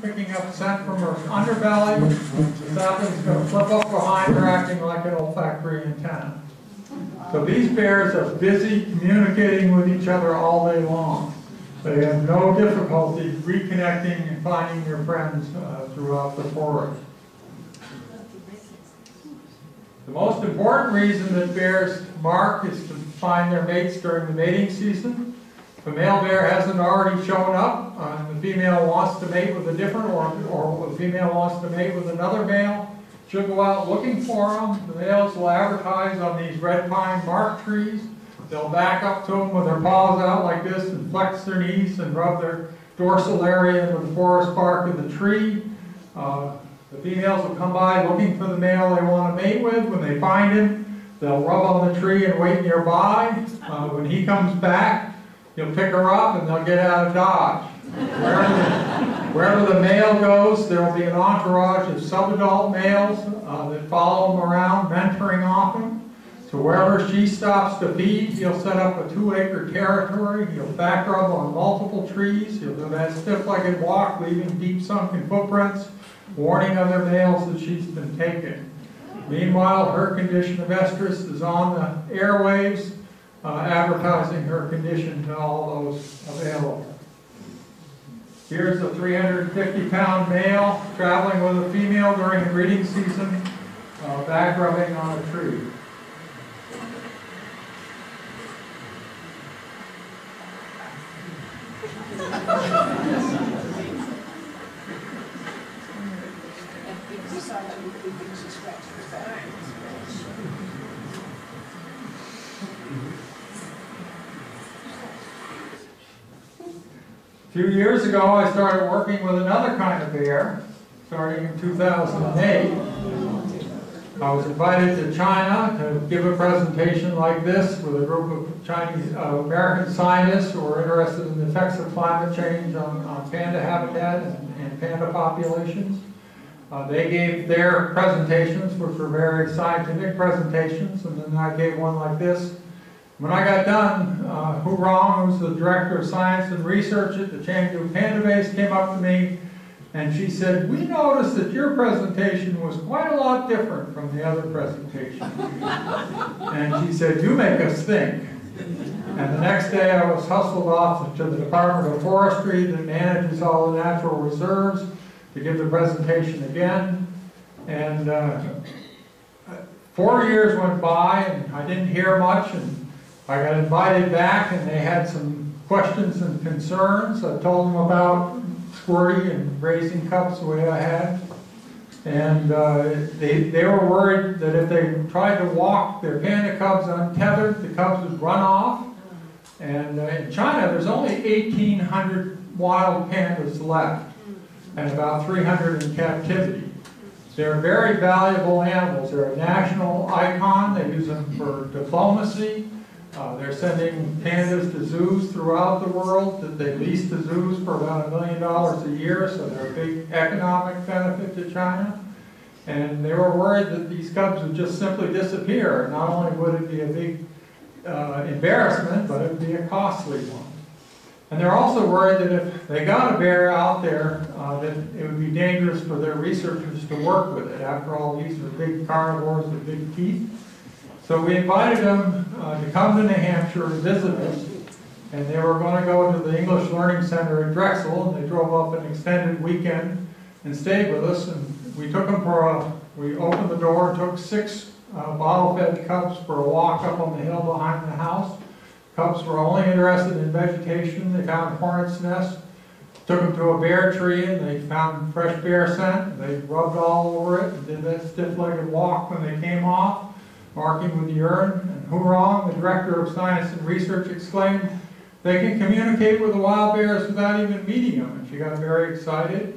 picking up scent from her underbelly. The sapling's going to flip up behind her, acting like an olfactory antenna. So these bears are busy communicating with each other all day long. They have no difficulty reconnecting and finding their friends throughout the forest. The most important reason that bears mark is to find their mates during the mating season. If a male bear hasn't already shown up, and the female wants to mate with a different, or the female wants to mate with another male, she'll go out looking for them. The males will advertise on these red pine mark trees. They'll back up to them with their paws out like this and flex their knees and rub their dorsal area into the forest bark of the tree. The females will come by looking for the male they want to mate with. When they find him, they'll rub on the tree and wait nearby. When he comes back, he'll pick her up and they'll get out of dodge. Wherever the male goes, there will be an entourage of subadult males that follow him around, mentoring off him. So wherever she stops to feed, he'll set up a 2-acre territory. He'll back rub on multiple trees. He'll do that stiff-legged walk, leaving deep sunken footprints, warning other males that she's been taken. Meanwhile, her condition of estrus is on the airwaves, advertising her condition to all those available. Here's a 350-pound male traveling with a female during the breeding season, back rubbing on a tree. A few years ago, I started working with another kind of bear, starting in 2008. I was invited to China to give a presentation like this with a group of Chinese American scientists who were interested in the effects of climate change on panda habitat and panda populations. They gave their presentations, which were very scientific presentations, and then I gave one like this. When I got done, Hu Rong, who's the director of science and research at the Chengdu Panda Base, came up to me and she said, "We noticed that your presentation was quite a lot different from the other presentation." And she said, "You make us think." And the next day I was hustled off to the Department of Forestry that manages all the natural reserves to give the presentation again. And 4 years went by and I didn't hear much, and I got invited back and they had some questions and concerns. I told them about squirty and raising cubs the way I had. And they were worried that if they tried to walk their panda cubs untethered, the cubs would run off. And in China, there's only 1,800 wild pandas left and about 300 in captivity. They're very valuable animals. They're a national icon. They use them for diplomacy. They're sending pandas to zoos throughout the world that they lease to zoos for about $1 million a year, so they're a big economic benefit to China. And they were worried that these cubs would just simply disappear. Not only would it be a big embarrassment, but it would be a costly one. And they're also worried that if they got a bear out there, that it would be dangerous for their researchers to work with it. After all, these are big carnivores with big teeth. So we invited them to come to New Hampshire and visit us, and they were going to go to the English Learning Center in Drexel, and they drove up an extended weekend and stayed with us, and we took them we opened the door and took 6 bottle-fed cubs for a walk up on the hill behind the house. Cubs were only interested in vegetation. They found a hornet's nest, took them to a bear tree, and they found fresh bear scent. They rubbed all over it and did that stiff-legged walk when they came off, marking with urine. And Hu Rong, the director of science and research, exclaimed, "They can communicate with the wild bears without even meeting them." And she got very excited.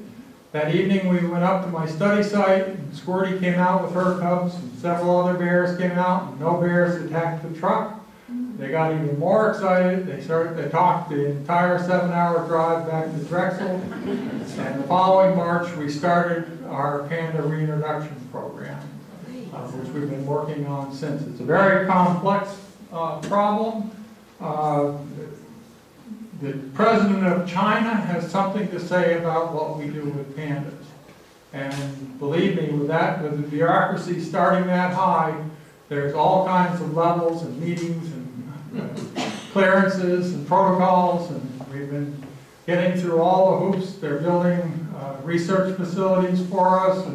That evening we went up to my study site, and Squirty came out with her cubs, and several other bears came out, and no bears attacked the truck. They got even more excited. They talked the entire 7-hour drive back to Drexel. And the following March, we started our panda reintroduction program, which we've been working on since. It's a very complex problem. the president of China has something to say about what we do with pandas. And believe me, with the bureaucracy starting that high, there's all kinds of levels and meetings and clearances and protocols, and we've been getting through all the hoops. They're building research facilities for us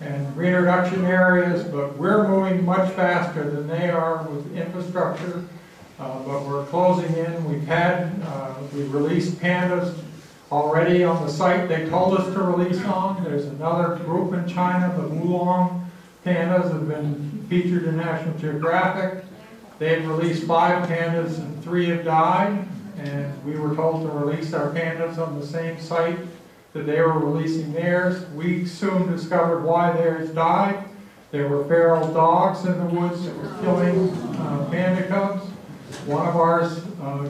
and reintroduction areas, but we're moving much faster than they are with infrastructure. But we're closing in. We've released pandas already on the site they told us to release on. There's another group in China, the Wulong pandas, have been featured in National Geographic. They've released 5 pandas and 3 have died. And we were told to release our pandas on the same site that they were releasing theirs. We soon discovered why theirs died. There were feral dogs in the woods that were killing panda cubs. One of ours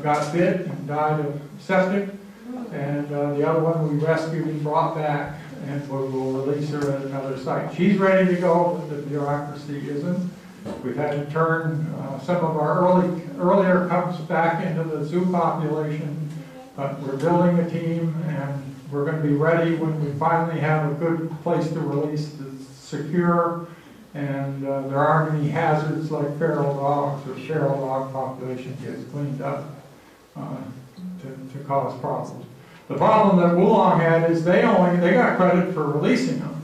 got bit and died of septic, and the other one we rescued and brought back, and we'll release her at another site. She's ready to go, but the bureaucracy isn't. We've had to turn some of our earlier cubs back into the zoo population, but we're building a team, and we're going to be ready when we finally have a good place to release that's secure, and there aren't any hazards like feral dogs or feral dog population gets cleaned up to cause problems. The problem that Wulong had is they got credit for releasing them,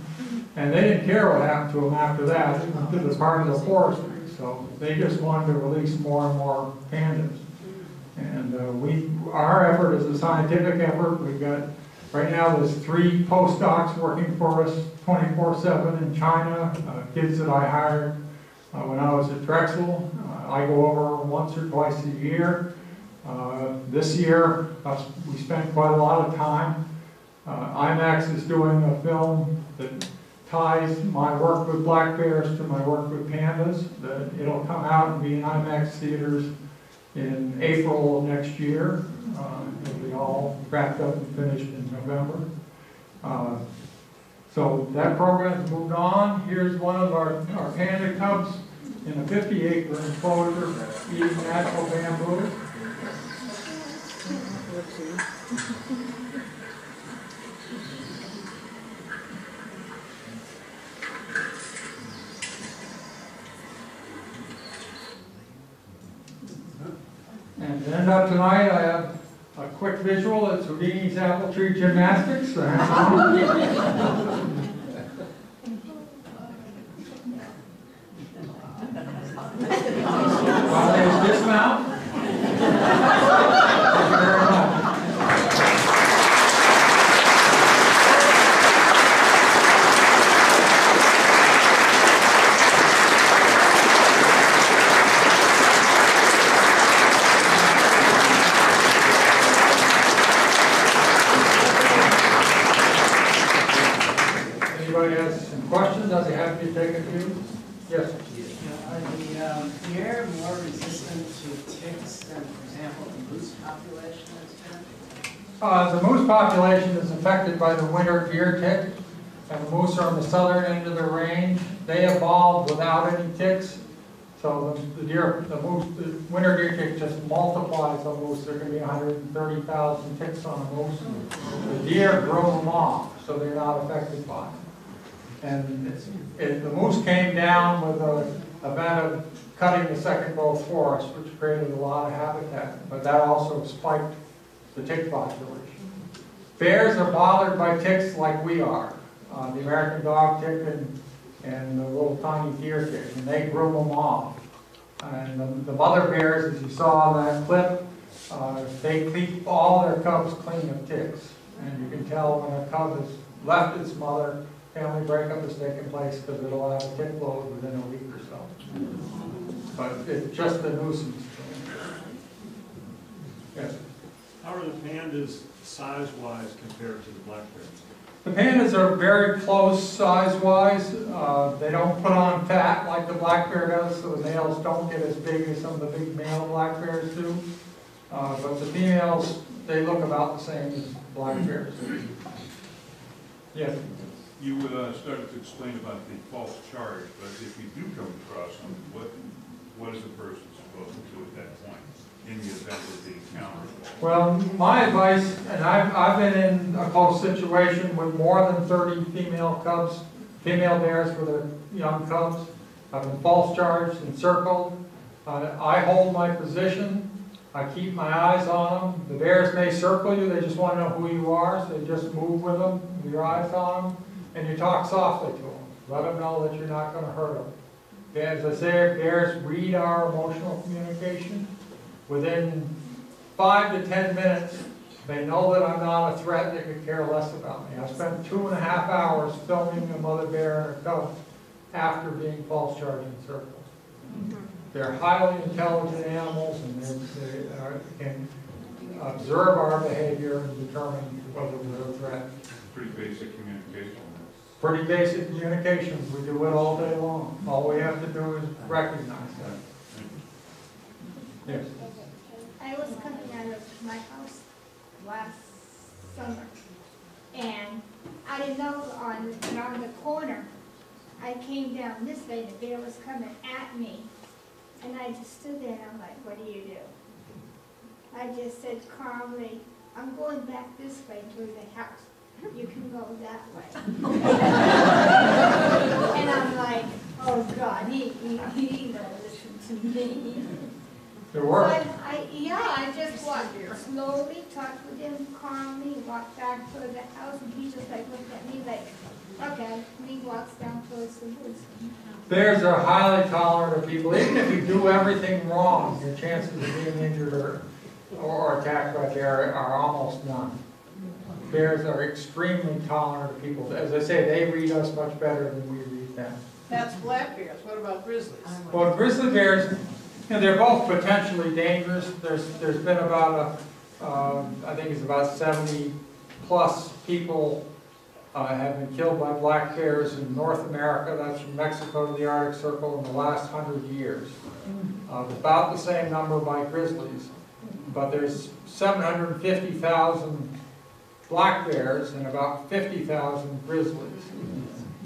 and they didn't care what happened to them after that. It was part of the forestry, so they just wanted to release more and more pandas. And our effort is a scientific effort. We've got, right now there's 3 postdocs working for us 24/7 in China, kids that I hired when I was at Drexel. I go over once or twice a year. This year, we spent quite a lot of time. IMAX is doing a film that ties my work with black bears to my work with pandas. It'll come out and be in IMAX theaters in April of next year. It'll be all wrapped up and finished in November. So that program has moved on. Here's one of our panda cubs in a 50-acre enclosure eating natural bamboo. And to end up tonight, I have a quick visual. It's Houdini's apple tree gymnastics. While they dismount. Thank you very much. Anybody has some questions? I'd be happy to take a few. Yes. Are the deer more resistant to ticks than, for example, the moose population has been? The moose population is affected by the winter deer tick, and the moose are on the southern end of the range. They evolved without any ticks, so the winter deer tick just multiplies on moose. There can be 130,000 ticks on a moose. The deer grow them off, so they're not affected by it. And the moose came down with an event of cutting the second growth forest, which created a lot of habitat, but that also spiked the tick population. Bears are bothered by ticks like we are, the American dog tick and the little tiny deer tick, and they groom them off. And the mother bears, as you saw in that clip, they keep all their cubs clean of ticks. And you can tell when a cub has left its mother, family breakup has taken place because it'll have a tick load within a week or so. But it's just a nuisance. Yes? How are the pandas size-wise compared to the black bears? The pandas are very close size-wise. They don't put on fat like the black bear does, so the males don't get as big as some of the big male black bears do. But the females, they look about the same as black bears. Yes? You started to explain about the false charge, but if you do come across them, what is the person supposed to do at that point? in the event of the encounter? Well, my advice, and I've been in a close situation with more than 30 female bears with their young cubs. I've been false charged, encircled. I hold my position. I keep my eyes on them. The bears may circle you, they just want to know who you are, so you just move with them, with your eyes on them, and you talk softly to them. Let them know that you're not going to hurt them. As I say, bears read our emotional communication. Within 5 to 10 minutes, they know that I'm not a threat. They could care less about me. I spent 2.5 hours filming a mother bear and her cub after being false charged and circled. They're highly intelligent animals, and they can observe our behavior and determine whether we're a threat. Pretty basic communication. Pretty basic communications. We do it all day long. All we have to do is recognize that. Yes. I was coming out of my house last summer, and I didn't know around the corner, I came down this way, the bear was coming at me, and I just stood there and I'm like, what do you do? I just said calmly, I'm going back this way through the house. You can go that way. And I'm like, oh God, he don't listen to me. It worked. So I just walked slowly, talked with him calmly, walked back toward the house, and he just like looked at me like, okay, and he walks down towards the woods. Bears are highly tolerant of people. Even if you do everything wrong, your chances of being injured or attacked by a bear are almost none. Bears are extremely tolerant of people. As I say, they read us much better than we read them. That's black bears. What about grizzlies? Well, grizzly bears, they're both potentially dangerous. There's been about I think it's about 70 plus people have been killed by black bears in North America. That's from Mexico to the Arctic Circle in the last 100 years. About the same number by grizzlies, but there's 750,000 black bears and about 50,000 grizzlies.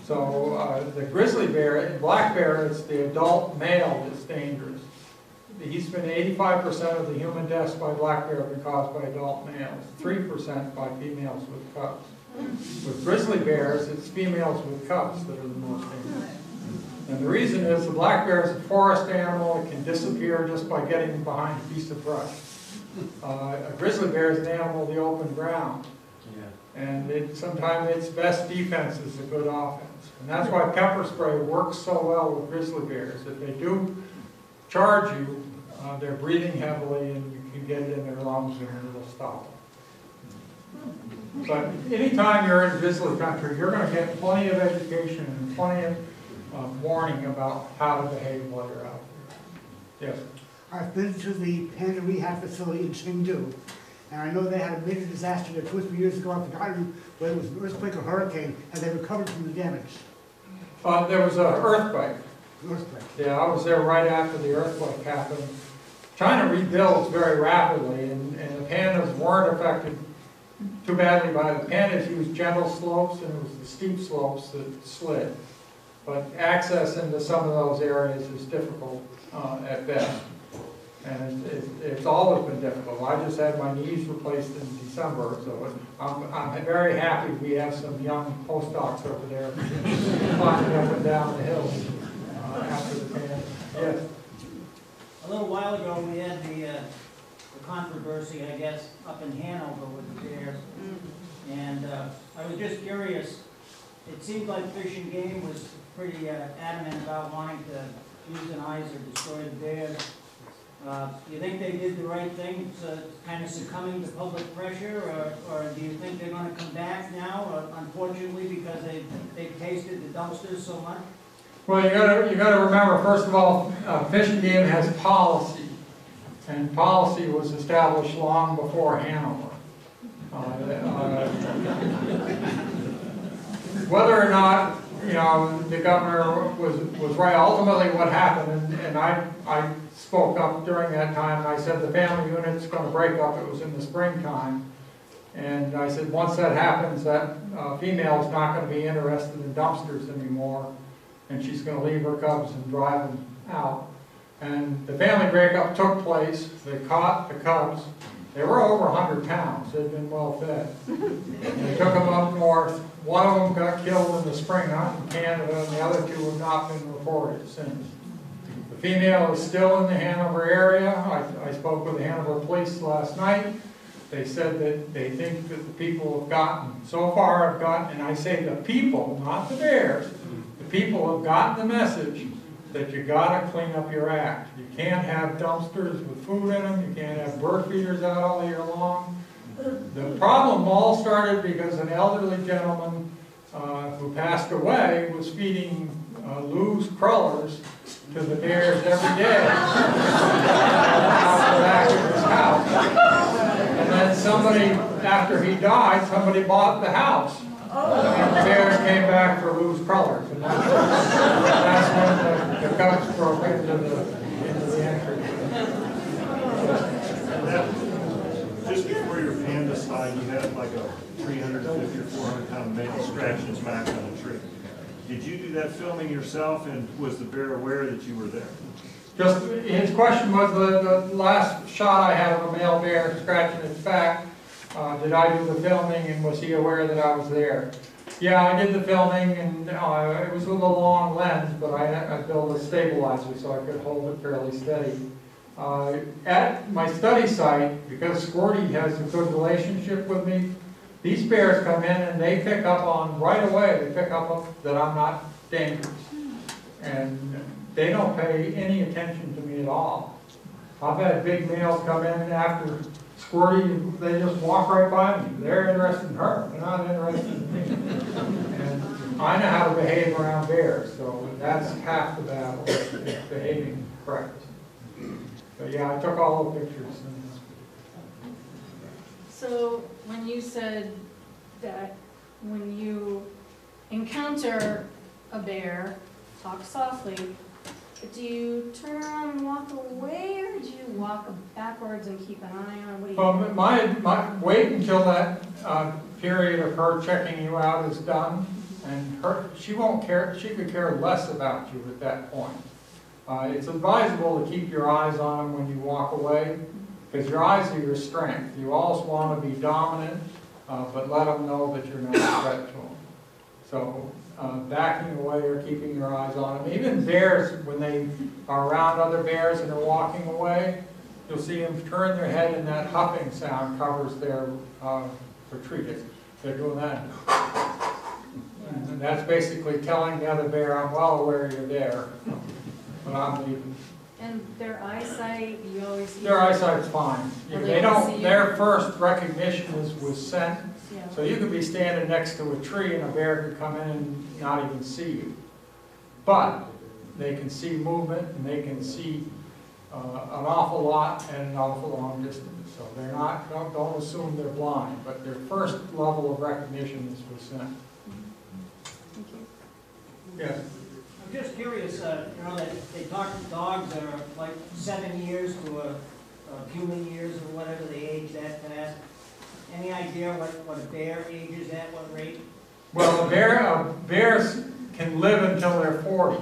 So the grizzly bear, black bear, it's the adult male that's dangerous. The Eastman, 85% of the human deaths by black bear have been caused by adult males, 3% by females with cubs. With grizzly bears, it's females with cubs that are the most dangerous. And the reason is the black bear is a forest animal. It can disappear just by getting behind a piece of brush. A grizzly bear is an animal of the open ground. And sometimes its best defense is a good offense. And that's why pepper spray works so well with grizzly bears. If they do charge you, they're breathing heavily and you can get it in their lungs and it'll stop them. But anytime you're in grizzly country, you're going to get plenty of education and plenty of warning about how to behave while you're out there. Yes? I've been to the panda rehab facility in Chengdu, and I know they had a major disaster there 2 or 3 years ago. I've forgotten whether it was an earthquake or hurricane, and they recovered from the damage. There was an earthquake. Earthquake. Yeah, I was there right after the earthquake happened. China rebuilds very rapidly, and the pandas weren't affected too badly by it. The pandas used gentle slopes, and it was the steep slopes that slid. But access into some of those areas is difficult at best. And it's always been difficult. I just had my knees replaced in December, so I'm very happy we have some young postdocs over there climbing up and down the hills after the pandemic. Yes? A little while ago, we had the controversy, I guess, up in Hanover with the bears. And I was just curious, it seemed like Fish and Game was pretty adamant about wanting to euthanize or destroy the bears. Do you think they did the right thing, kind of succumbing to public pressure, or do you think they're going to come back now, unfortunately, because they've tasted the dumpsters so much? Well, you got to remember, first of all, Fish and Game has policy, and policy was established long before Hanover. Whether or not the governor was right, ultimately what happened, and I spoke up during that time, and I said the family unit's going to break up. It was in the springtime, and I said once that happens, that female's not going to be interested in dumpsters anymore, and she's going to leave her cubs and drive them out. And the family breakup took place. They caught the cubs. They were over 100 pounds. They'd been well fed. And they took them up north. One of them got killed in the spring hunt in Canada, and the other two have not been reported since. The female is still in the Hanover area. I spoke with the Hanover police last night. They said that they think that the people have gotten, so far have gotten, and I say the people, not the bears, the people have gotten the message that you gotta clean up your act. You can't have dumpsters with food in them, you can't have bird feeders out all year long. The problem all started because an elderly gentleman who passed away was feeding loose crullers to the bears every day out the back of his house. And then somebody, after he died, somebody bought the house. And the bears came back for loose crullers. And that's when the cubs broke into the entry. Just before your panda died, you had like a 350 or 400 pound male scratching his back on a tree. Did you do that filming yourself, and was the bear aware that you were there? Just, his question was the last shot I had of a male bear scratching its back. Did I do the filming, and was he aware that I was there? Yeah, I did the filming, and it was with a long lens, but I built a stabilizer so I could hold it fairly steady. At my study site, because Squirty has a good relationship with me, these bears come in and they pick up on, right away, they pick up on that I'm not dangerous. And they don't pay any attention to me at all. I've had big males come in after Squirty, and they just walk right by me. They're interested in her, they're not interested in me. And I know how to behave around bears, so that's half the battle, is behaving correct. But yeah, I took all the pictures. So when you said that when you encounter a bear, talk softly, do you turn around and walk away, or do you walk backwards and keep an eye on? What do you do? My wait until that period of her checking you out is done, and she won't care. She could care less about you at that point. It's advisable to keep your eyes on them when you walk away, because your eyes are your strength. You always want to be dominant, but let them know that you're not a threat to them. So backing away or keeping your eyes on them. Even bears, when they are around other bears and are walking away, you'll see them turn their head, and that huffing sound covers their retreat. They're doing that. And that's basically telling the other bear, I'm well aware you're there, but I'm leaving. And their eyesight, you always see? Their eyesight's fine. They don't. Their first recognition is with scent. Yeah. So you could be standing next to a tree and a bear could come in and not even see you. But they can see movement, and they can see an awful lot and an awful long distance. So they're not. Don't assume they're blind. But their first level of recognition is with scent. Thank you. Yes. I'm just curious, you know, that they talk to dogs that are like 7 years to a human years or whatever they age that fast. Any idea what a bear ages at, what rate? Well, bears can live until they're 40.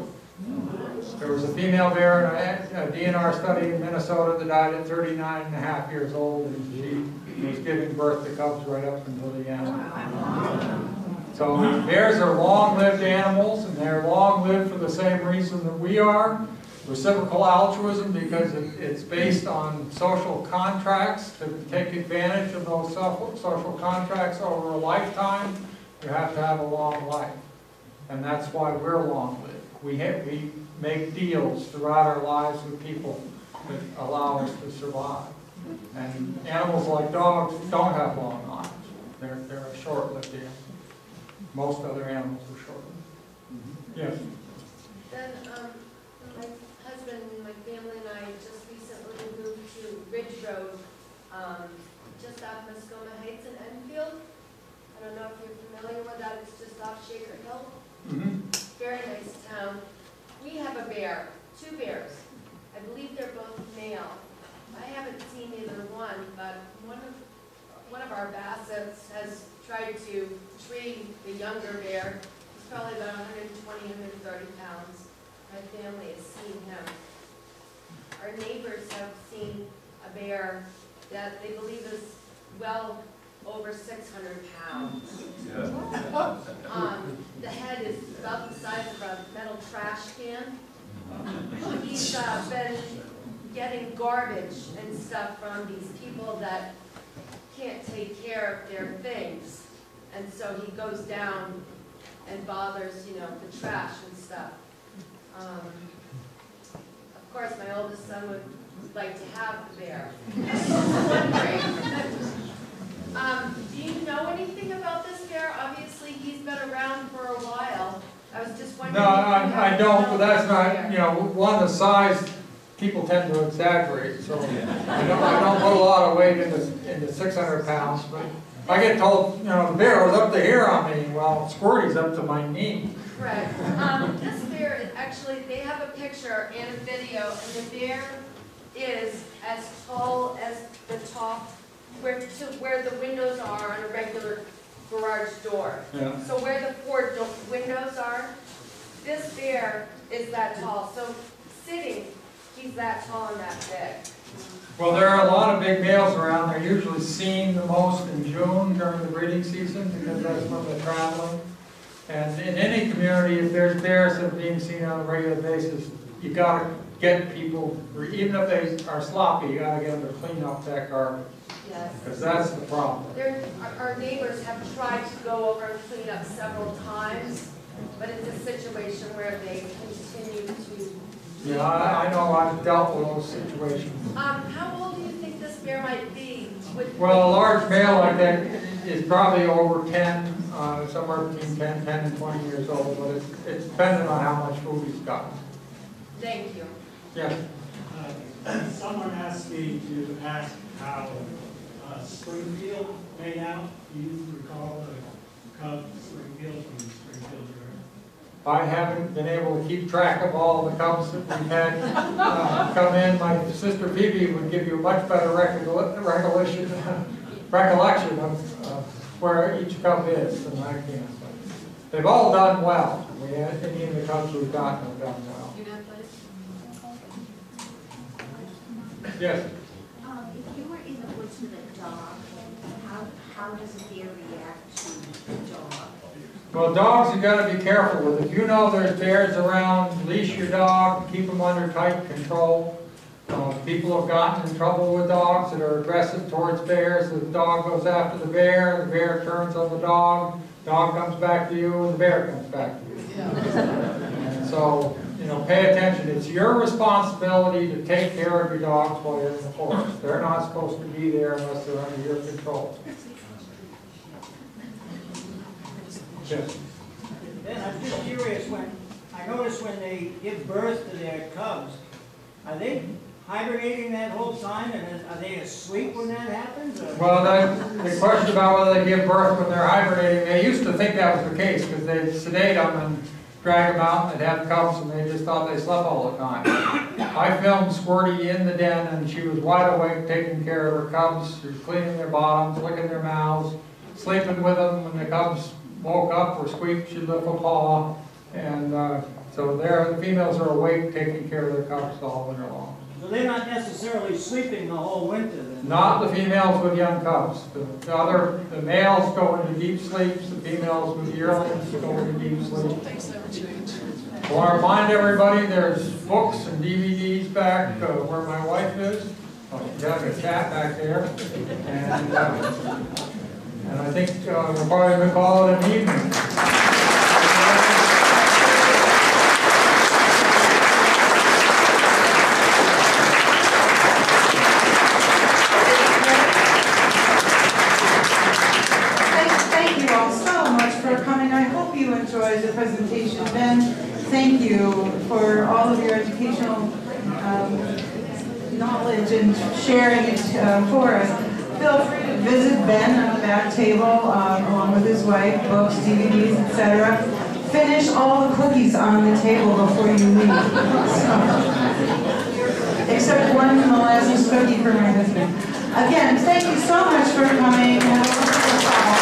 There was a female bear in a DNR study in Minnesota that died at 39 and a half years old, and she was giving birth to cubs right up until the end. So bears are long-lived animals, and they're long-lived for the same reason that we are. Reciprocal altruism, because it's based on social contracts. To take advantage of those social contracts over a lifetime, you have to have a long life. And that's why we're long-lived. We make deals throughout our lives with people that allow us to survive. And animals like dogs don't have long lives. They're a short-lived animal. Most other animals are short-lived. Yes? Then, my husband and my family and I just recently moved to Ridge Road, just off Moscona Heights in Enfield. I don't know if you're familiar with that, it's just off Shaker Hill. Very nice town. We have a bear, 2 bears. I believe they're both male. I haven't seen either one, but one of our bassets has tried to tree the younger bear. He's probably about 120, 130 pounds. My family has seen him. our neighbors have seen a bear that they believe is well over 600 pounds. The head is about the size of a metal trash can. He's been getting garbage and stuff from these people that can't take care of their things. And so he goes down and bothers, you know, the trash and stuff. Of course, my oldest son would like to have the bear. Do you know anything about this bear? Obviously, he's been around for a while. I was just wondering. No, if you I happen to don't, know but that's this not, bear. you know, one, the size, people tend to exaggerate, so I don't put a lot of weight into 600 pounds, but I get told, you know, the bear was up to here on me, well, Squirty's up to my knee. Correct. This bear is actually, they have a picture and a video, and the bear is as tall as the top, where the windows are on a regular garage door. Yeah. So where the four windows are, this bear is that tall. So sitting, he's that tall and that big. Well, there are a lot of big males around. They're usually seen the most in June during the breeding season because that's when they're traveling. And in any community, if there's bears that are being seen on a regular basis, you got to get people, or even if they are sloppy, you got to get them to clean up that garbage. Yes. Because that's the problem. Our neighbors have tried to go over and clean up several times, but it's a situation where they continue to. Yeah, I know I've dealt with those situations. How old do you think this bear might be? Well, a large male like that is probably over 10, somewhere between 10 and 20 years old, but it's dependent on how much food he's got. Thank you. Yeah. Someone asked me to ask how Springfield made out. Do you recall the Cubs Springfield from Springfield, Georgia? I haven't been able to keep track of all the cubs that we've had come in. My sister Phoebe would give you a much better recollection of where each cub is than I can. But they've all done well. Any of the cubs we've gotten have done well. Yes? If you were in the woods with a dog, how does a deer react to the dog? Well, dogs you got to be careful with. If you know there's bears around, leash your dog, keep them under tight control. People have gotten in trouble with dogs that are aggressive towards bears. The dog goes after the bear turns on the dog comes back to you, and the bear comes back to you. And so, you know, pay attention. It's your responsibility to take care of your dogs while you're in the forest. They're not supposed to be there unless they're under your control. Yes. Then I'm just curious, I notice when they give birth to their cubs, are they hibernating that whole time, and are they asleep when that happens? Or? Well, the question about whether they give birth when they're hibernating, they used to think that was the case because they'd sedate them and drag them out and they'd have cubs and they just thought they slept all the time. I filmed Squirty in the den and she was wide awake taking care of her cubs. She was cleaning their bottoms, licking their mouths, sleeping with them. When the cubs woke up or squeaked, she'd lift a paw. And so the females are awake taking care of their cubs all winter long. So they're not necessarily sleeping the whole winter then? Not the females with young cubs. The males go into deep sleeps, the females with yearlings go into deep sleep. I want to remind everybody there's books and DVDs back where my wife is. She's having a chat back there. And I think we're probably going to call it an evening. Thank you all so much for coming. I hope you enjoyed the presentation. Ben, thank you for all of your educational knowledge and sharing it for us. Feel free to visit Ben on the back table along with his wife, books, DVDs, etc. Finish all the cookies on the table before you leave. Except one molasses cookie for my husband. Again, thank you so much for coming. Have a wonderful fall.